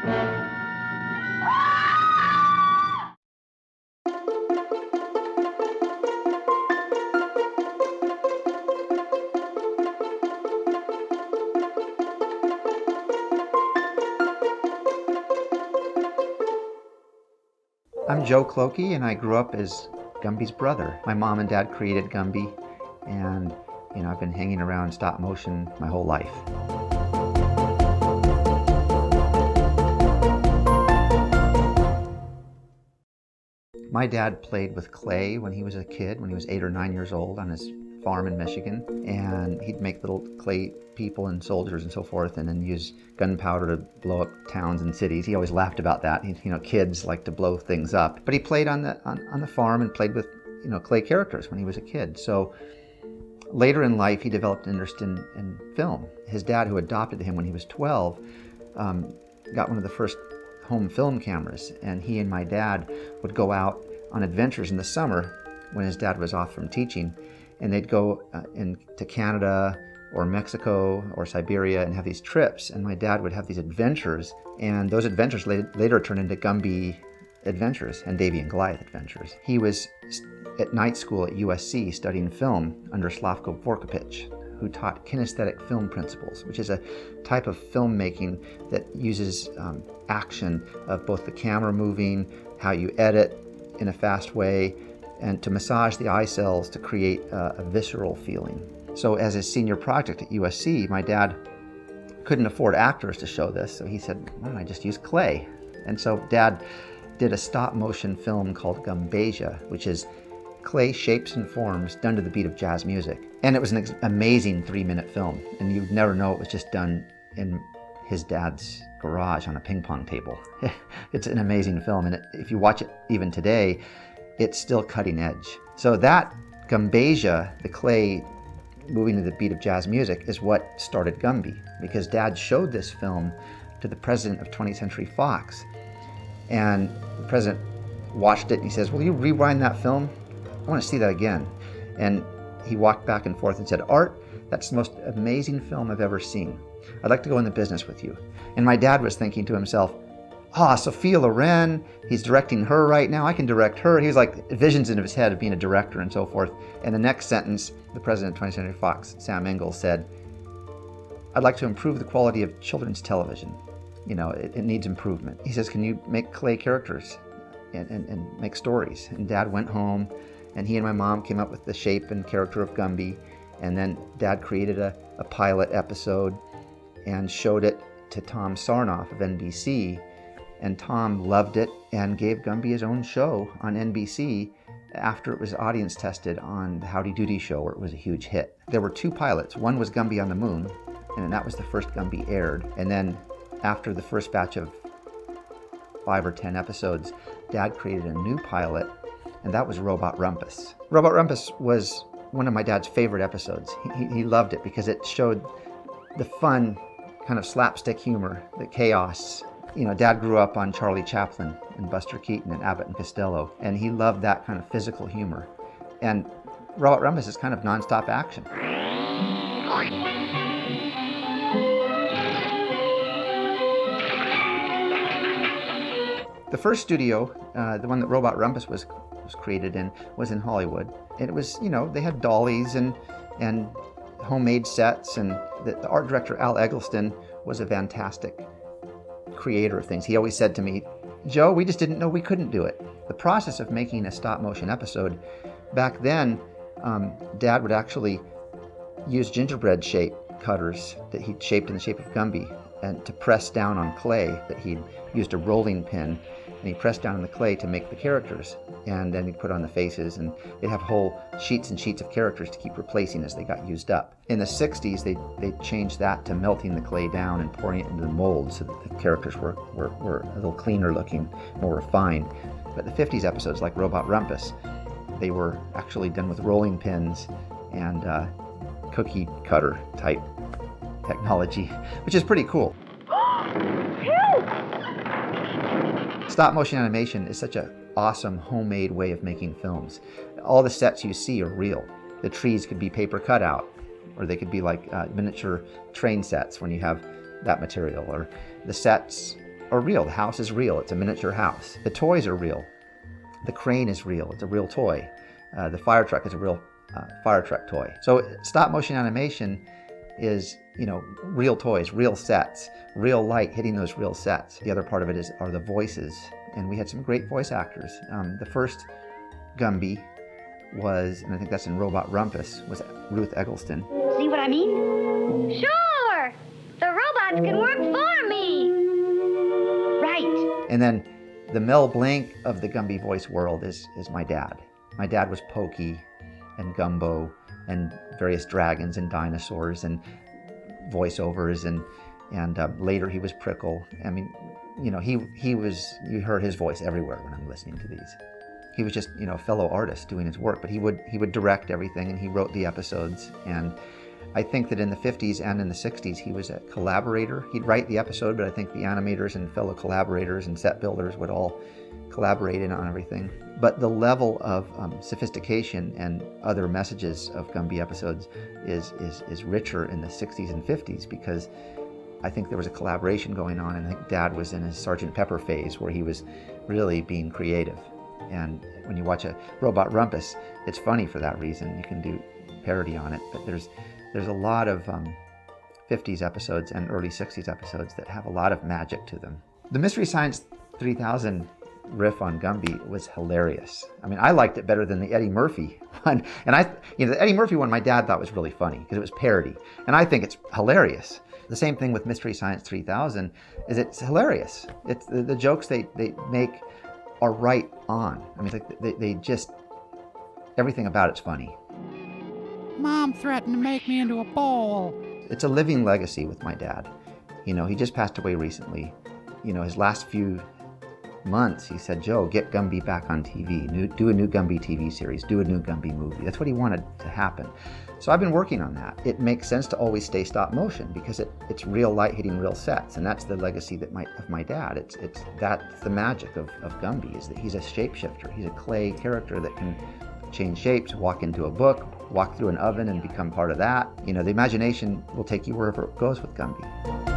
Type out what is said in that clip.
I'm Joe Clokey, and I grew up as Gumby's brother. My mom and dad created Gumby, and I've been hanging around stop motion my whole life. My dad played with clay when he was a kid, when he was 8 or 9 years old, on his farm in Michigan, and he'd make little clay people and soldiers and so forth, and then use gunpowder to blow up towns and cities. He always laughed about that. Kids like to blow things up. But he played on the farm and played with clay characters when he was a kid. So later in life, he developed an interest in film. His dad, who adopted him when he was 12, got one of the first home film cameras, and he and my dad would go out on adventures in the summer when his dad was off from teaching, and they'd go to Canada or Mexico or Siberia and have these trips, and my dad would have these adventures, and those adventures later turned into Gumby adventures and Davy and Goliath adventures. He was at night school at USC studying film under Slavko Vorkapich, who taught kinesthetic film principles, which is a type of filmmaking that uses action of both the camera moving, how you edit in a fast way, and to massage the eye cells to create a visceral feeling. So as his senior project at USC, my dad couldn't afford actors to show this, so he said, why don't I just use clay? And so Dad did a stop motion film called Gumbasia, which is clay shapes and forms done to the beat of jazz music. And it was an amazing 3-minute film, and you'd never know it was just done in his dad's garage on a ping pong table. It's an amazing film, and if you watch it even today, it's still cutting edge. So that Gumbasia, the clay moving to the beat of jazz music, is what started Gumby, because Dad showed this film to the president of 20th Century Fox, and the president watched it and he says, will you rewind that film? I want to see that again. And he walked back and forth and said, Art, that's the most amazing film I've ever seen. I'd like to go in the business with you. And my dad was thinking to himself, Sophia Loren, he's directing her right now, I can direct her. He was like visions in his head of being a director and so forth. And the next sentence, the president of 20th Century Fox, Sam Ingalls, said, I'd like to improve the quality of children's television. It needs improvement. He says, can you make clay characters and make stories? And Dad went home, and he and my mom came up with the shape and character of Gumby, and then Dad created a pilot episode and showed it to Tom Sarnoff of NBC, and Tom loved it and gave Gumby his own show on NBC after it was audience tested on the Howdy Doody show, where it was a huge hit. There were 2 pilots. One was Gumby on the Moon, and that was the first Gumby aired. And then after the first batch of 5 or 10 episodes, Dad created a new pilot, and that was Robot Rumpus. Robot Rumpus was one of my dad's favorite episodes. He loved it because it showed the fun kind of slapstick humor, the chaos. Dad grew up on Charlie Chaplin and Buster Keaton and Abbott and Costello, and he loved that kind of physical humor. And Robot Rumpus is kind of nonstop action. The first studio, the one that Robot Rumpus was created in, was in Hollywood. And it was, they had dollies and homemade sets, and the art director, Al Eggleston, was a fantastic creator of things. He always said to me, Joe, we just didn't know we couldn't do it. The process of making a stop motion episode, back then, Dad would actually use gingerbread shape cutters that he'd shaped in the shape of Gumby, and to press down on clay that he'd used a rolling pin, and he pressed down on the clay to make the characters, and then he'd put on the faces, and they'd have whole sheets and sheets of characters to keep replacing as they got used up. In the 60s, they changed that to melting the clay down and pouring it into the mold so that the characters were a little cleaner looking, more refined. But the 50s episodes, like Robot Rumpus, they were actually done with rolling pins and cookie cutter type technology, which is pretty cool. Stop motion animation is such an awesome homemade way of making films. All the sets you see are real. The trees could be paper cutout, or they could be like miniature train sets when you have that material, or the sets are real. The house is real. It's a miniature house. The toys are real. The crane is real. It's a real toy. The fire truck is a real fire truck toy. So stop motion animation is, real toys, real sets, real light hitting those real sets. The other part of it are the voices. And we had some great voice actors. The first Gumby was, and I think that's in Robot Rumpus, was Ruth Eggleston. See what I mean? Sure! The robots can work for me! Right. And then the Mel Blanc of the Gumby voice world is my dad. My dad was Pokey and Gumbo and various dragons and dinosaurs and voiceovers, and later he was Prickle. I mean, he was, you heard his voice everywhere when I'm listening to these. He was just, a fellow artist doing his work, but he would direct everything, and he wrote the episodes. And I think that in the 50s and in the 60s, he was a collaborator. He'd write the episode, but I think the animators and fellow collaborators and set builders would all collaborate in on everything. But the level of sophistication and other messages of Gumby episodes is richer in the 60s and 50s, because I think there was a collaboration going on, and I think Dad was in his Sgt. Pepper phase where he was really being creative. And when you watch a Robot Rumpus, it's funny for that reason. You can do parody on it, but there's a lot of 50s episodes and early 60s episodes that have a lot of magic to them. The Mystery Science 3000 riff on Gumby was hilarious. I mean, I liked it better than the Eddie Murphy one. And the Eddie Murphy one, my dad thought was really funny because it was parody. And I think it's hilarious. The same thing with Mystery Science 3000 is it's hilarious. It's the jokes they make are right on. I mean, they just, everything about it's funny. Mom threatened to make me into a bowl. It's a living legacy with my dad. He just passed away recently. His last few months, he said, Joe, get Gumby back on TV. Do a new Gumby TV series. Do a new Gumby movie. That's what he wanted to happen. So I've been working on that. It makes sense to always stay stop motion because it's real light hitting real sets, and that's the legacy of my dad. That's the magic of Gumby, is that he's a shapeshifter. He's a clay character that can change shapes, walk into a book, walk through an oven and become part of that. The imagination will take you wherever it goes with Gumby.